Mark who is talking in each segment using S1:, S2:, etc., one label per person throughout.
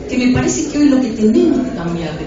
S1: que me parece que hoy lo que tenemos que cambiar,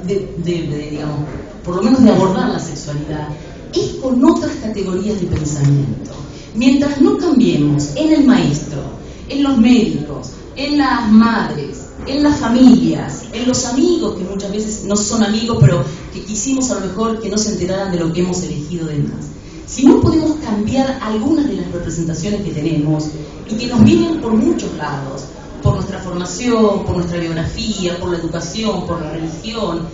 S1: digamos, por lo menos de abordar la sexualidad, es con otras categorías de pensamiento. Mientras no cambiemos en el maestro, en los médicos, en las madres, en las familias, en los amigos, que muchas veces no son amigos, pero que quisimos a lo mejor que no se enteraran de lo que hemos elegido de más. Si no podemos cambiar algunas de las representaciones que tenemos y que nos vienen por muchos lados, por nuestra formación, por nuestra biografía, por la educación, por la religión,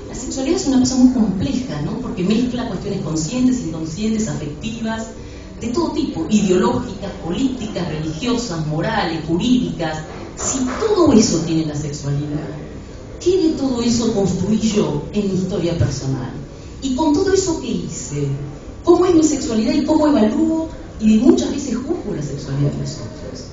S1: la sexualidad es una cosa muy compleja, ¿no? Porque mezcla cuestiones conscientes, inconscientes, afectivas, de todo tipo, ideológicas, políticas, religiosas, morales, jurídicas. Si todo eso tiene la sexualidad, ¿qué de todo eso construí yo en mi historia personal? Y con todo eso, ¿qué hice? ¿Cómo es mi sexualidad y cómo evalúo y muchas veces juzgo la sexualidad de los otros?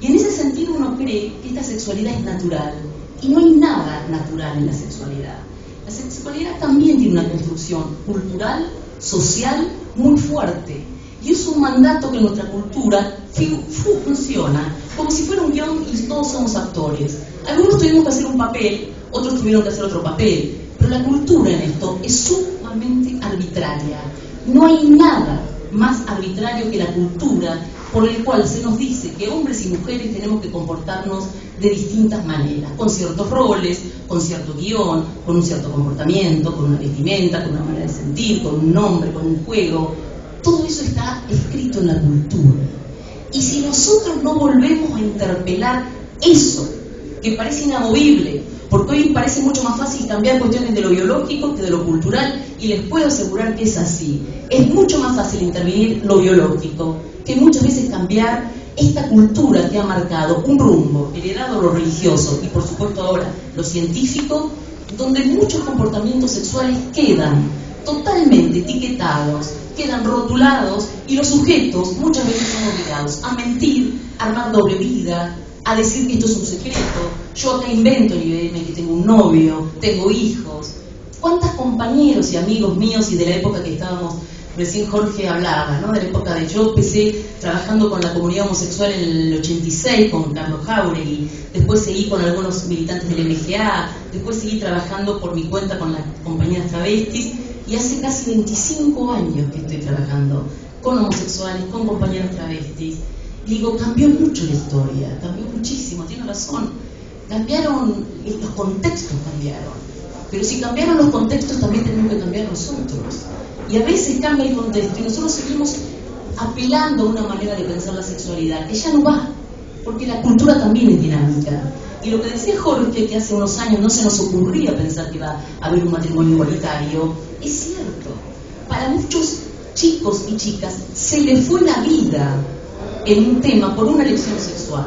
S1: Y en ese sentido uno cree que esta sexualidad es natural, y no hay nada natural en la sexualidad. La sexualidad también tiene una construcción cultural, social, muy fuerte. Y es un mandato que en nuestra cultura funciona como si fuera un guión y todos somos actores. Algunos tuvimos que hacer un papel, otros tuvieron que hacer otro papel, pero la cultura en esto es sumamente arbitraria. No hay nada más arbitrario que la cultura por el cual se nos dice que hombres y mujeres tenemos que comportarnos de distintas maneras, con ciertos roles, con cierto guión, con un cierto comportamiento, con una vestimenta, con una manera de sentir, con un nombre, con un juego. Todo eso está escrito en la cultura. Y si nosotros no volvemos a interpelar eso, que parece inamovible, porque hoy parece mucho más fácil cambiar cuestiones de lo biológico que de lo cultural, y les puedo asegurar que es así. Es mucho más fácil intervenir lo biológico que muchas veces cambiar esta cultura que ha marcado un rumbo, heredado lo religioso y por supuesto ahora lo científico, donde muchos comportamientos sexuales quedan totalmente etiquetados, quedan rotulados, y los sujetos muchas veces son obligados a mentir, a armar doble vida, a decir que esto es un secreto. Yo acá invento en IBM que tengo un novio, tengo hijos. ¿Cuántos compañeros y amigos míos, y de la época que estábamos, recién Jorge hablaba, ¿no? De la época de yo empecé trabajando con la comunidad homosexual en el 86 con Carlos Jauregui, después seguí con algunos militantes del MGA, después seguí trabajando por mi cuenta con las compañeras travestis, y hace casi 25 años que estoy trabajando con homosexuales, con compañeros travestis. Digo, cambió mucho la historia, cambió muchísimo, tiene razón. Cambiaron, los contextos cambiaron. Pero si cambiaron los contextos, también tenemos que cambiar nosotros. Y a veces cambia el contexto y nosotros seguimos apelando a una manera de pensar la sexualidad que ya no va, porque la cultura también es dinámica. Y lo que decía Jorge, que hace unos años no se nos ocurría pensar que iba a haber un matrimonio igualitario, es cierto. Para muchos chicos y chicas se les fue la vida en un tema por una elección sexual.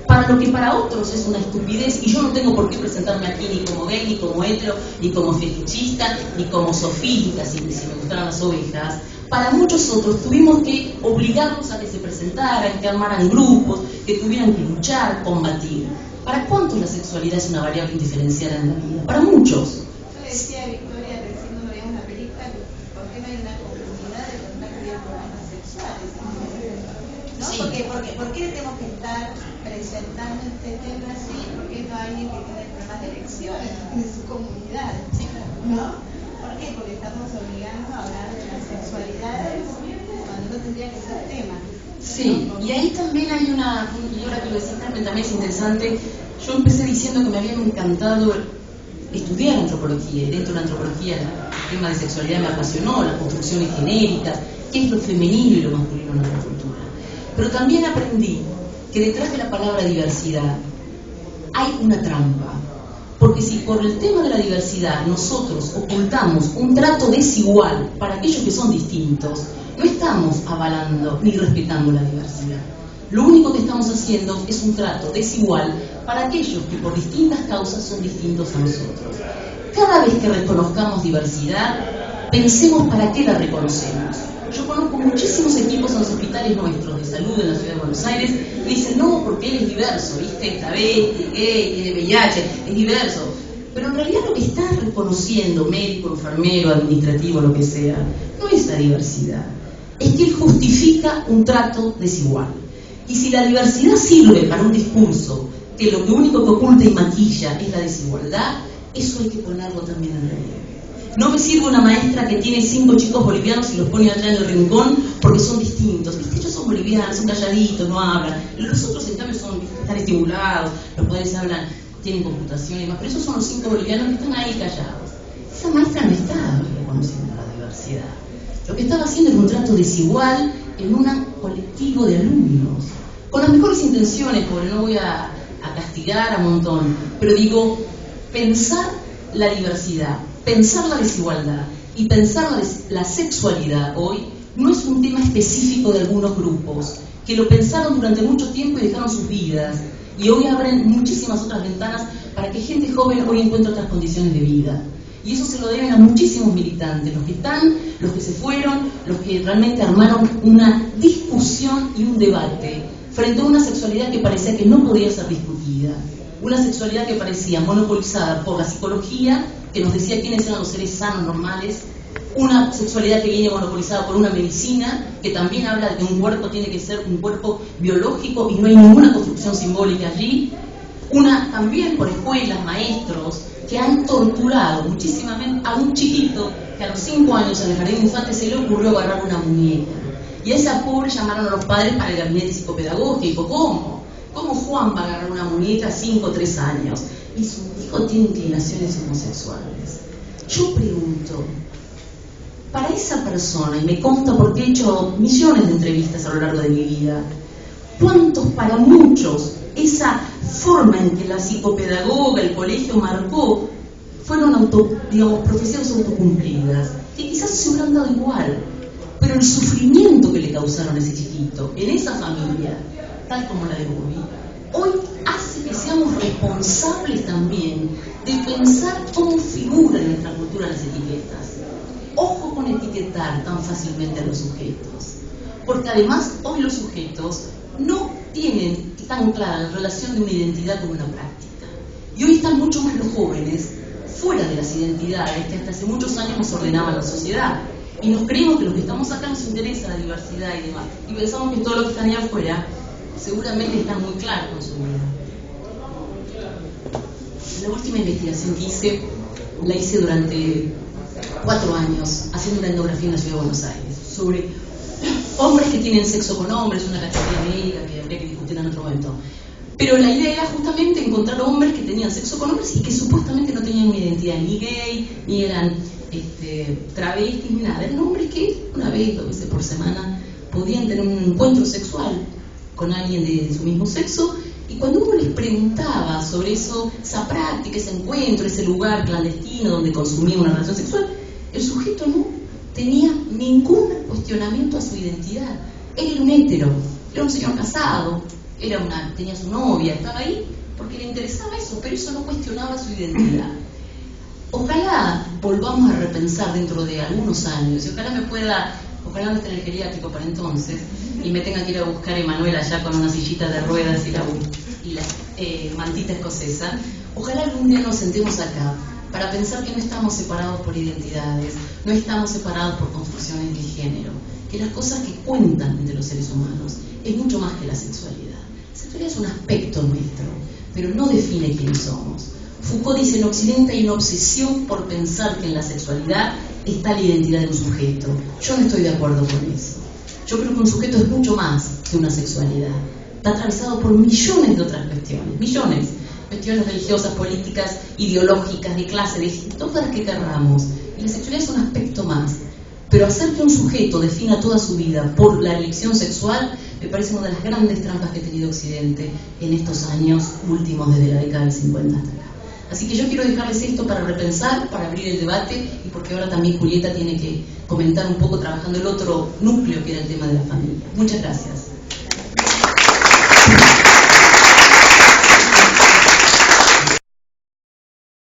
S1: Para lo que para otros es una estupidez, y yo no tengo por qué presentarme aquí ni como gay, ni como hetero, ni como fetichista, ni como sofílica, si me gustaran las ovejas. Para muchos otros tuvimos que obligarlos a que se presentaran, que armaran grupos, que tuvieran que luchar, combatir. ¿Para cuántos la sexualidad es una variable indiferencial en la vida? Para muchos.
S2: Yo decía a Victoria, recién no veíamos una película, ¿por qué no hay una comunidad de contacto de problemas sexuales? ¿No?
S1: Sí.
S2: ¿Por qué tenemos que estar presentando este tema así? ¿Por qué no hay alguien que tiene problemas de elecciones en su comunidad? ¿No? ¿Por qué? Porque estamos obligando a hablar de las sexualidades cuando no tendría que ser tema.
S1: Sí, y ahí también hay y ahora que lo decís también es interesante. Yo empecé diciendo que me había encantado estudiar antropología, y dentro de la antropología el tema de sexualidad me apasionó, las construcciones genéricas, qué es lo femenino y lo masculino en nuestra cultura. Pero también aprendí que detrás de la palabra diversidad hay una trampa, porque si por el tema de la diversidad nosotros ocultamos un trato desigual para aquellos que son distintos, no estamos avalando ni respetando la diversidad. Lo único que estamos haciendo es un trato desigual para aquellos que por distintas causas son distintos a nosotros. Cada vez que reconozcamos diversidad, pensemos para qué la reconocemos. Yo conozco muchísimos equipos en los hospitales nuestros de salud en la ciudad de Buenos Aires que dicen, no, porque él es diverso, ¿viste? Travesti, gay, tiene VIH, es diverso. Pero en realidad lo que está reconociendo, médico, enfermero, administrativo, lo que sea, no es la diversidad. Es que él justifica un trato desigual. Y si la diversidad sirve para un discurso que lo único que oculta y maquilla es la desigualdad, eso hay que ponerlo también en relieve. No me sirve una maestra que tiene 5 chicos bolivianos y los pone allá en el rincón porque son distintos. ¿Viste? Ellos son bolivianos, son calladitos, no hablan. Los otros, en cambio, están estimulados, los padres hablan, tienen computación y demás. Pero esos son los 5 bolivianos que están ahí callados. Esa maestra no está reconociendo la diversidad. Lo que estaba haciendo era un trato desigual en un colectivo de alumnos. Con las mejores intenciones, porque no voy a castigar a un montón. Pero digo, pensar la diversidad, pensar la desigualdad y pensar la sexualidad hoy no es un tema específico de algunos grupos que lo pensaron durante mucho tiempo y dejaron sus vidas y hoy abren muchísimas otras ventanas para que gente joven hoy encuentre otras condiciones de vida. Y eso se lo deben a muchísimos militantes, los que están, los que se fueron, los que realmente armaron una discusión y un debate frente a una sexualidad que parecía que no podía ser discutida. Una sexualidad que parecía monopolizada por la psicología, que nos decía quiénes eran los seres sanos, normales. Una sexualidad que viene monopolizada por una medicina, que también habla de que un cuerpo tiene que ser un cuerpo biológico y no hay ninguna construcción simbólica allí. Una también por escuelas, maestros, que han torturado muchísimamente a un chiquito que a los 5 años en el jardín de infantes se le ocurrió agarrar una muñeca. Y a esa pobre llamaron a los padres para el gabinete psicopedagógico. ¿Cómo? ¿Cómo Juan va a agarrar una muñeca a 5 o 3 años? Y su hijo tiene inclinaciones homosexuales. Yo pregunto, para esa persona, y me consta porque he hecho millones de entrevistas a lo largo de mi vida, ¿cuántos para muchos esa forma en que la psicopedagoga, el colegio marcó, fueron profecías autocumplidas, que quizás se hubieran dado igual, pero el sufrimiento que le causaron a ese chiquito, en esa familia, tal como la de Bobby, hoy hace que seamos responsables también de pensar cómo figuran en nuestra cultura las etiquetas. Ojo con etiquetar tan fácilmente a los sujetos, porque además hoy los sujetos no tienen tan clara la relación de una identidad con una práctica. Y hoy están mucho más los jóvenes fuera de las identidades que hasta hace muchos años nos ordenaban la sociedad. Y nos creemos que los que estamos acá nos interesa la diversidad y demás. Y pensamos que todos los que están allá afuera seguramente están muy claros con su vida. La última investigación que hice, la hice durante 4 años, haciendo una etnografía en la ciudad de Buenos Aires, sobre hombres que tienen sexo con hombres, una categoría médica que habría que discutir en otro momento. Pero la idea era justamente encontrar hombres que tenían sexo con hombres y que supuestamente no tenían una identidad ni gay, ni eran travestis, ni nada. Eran hombres que una vez, 2 veces por semana podían tener un encuentro sexual con alguien de su mismo sexo, y cuando uno les preguntaba sobre eso, esa práctica, ese encuentro, ese lugar clandestino donde consumía una relación sexual, el sujeto no tenía ningún cuestionamiento a su identidad. Él era un hétero, era un señor casado, tenía su novia, estaba ahí porque le interesaba eso, pero eso no cuestionaba su identidad. Ojalá volvamos a repensar dentro de algunos años, y ojalá no esté en el geriátrico para entonces, y me tenga que ir a buscar a Emanuel allá con una sillita de ruedas y la mantita escocesa. Ojalá algún día nos sentemos acá para pensar que no estamos separados por identidades, no estamos separados por construcciones de género, que las cosas que cuentan entre los seres humanos es mucho más que la sexualidad. La sexualidad es un aspecto nuestro, pero no define quiénes somos. Foucault dice: en Occidente hay una obsesión por pensar que en la sexualidad está la identidad de un sujeto. Yo no estoy de acuerdo con eso. Yo creo que un sujeto es mucho más que una sexualidad. Está atravesado por millones de otras cuestiones, millones. Cuestiones religiosas, políticas, ideológicas, de clase, de todas las que querramos. Y la sexualidad es un aspecto más. Pero hacer que un sujeto defina toda su vida por la elección sexual me parece una de las grandes trampas que ha tenido Occidente en estos años últimos, desde la década del 50 hasta acá. Así que yo quiero dejarles esto para repensar, para abrir el debate, y porque ahora también Julieta tiene que comentar un poco trabajando el otro núcleo que era el tema de la familia. Muchas gracias.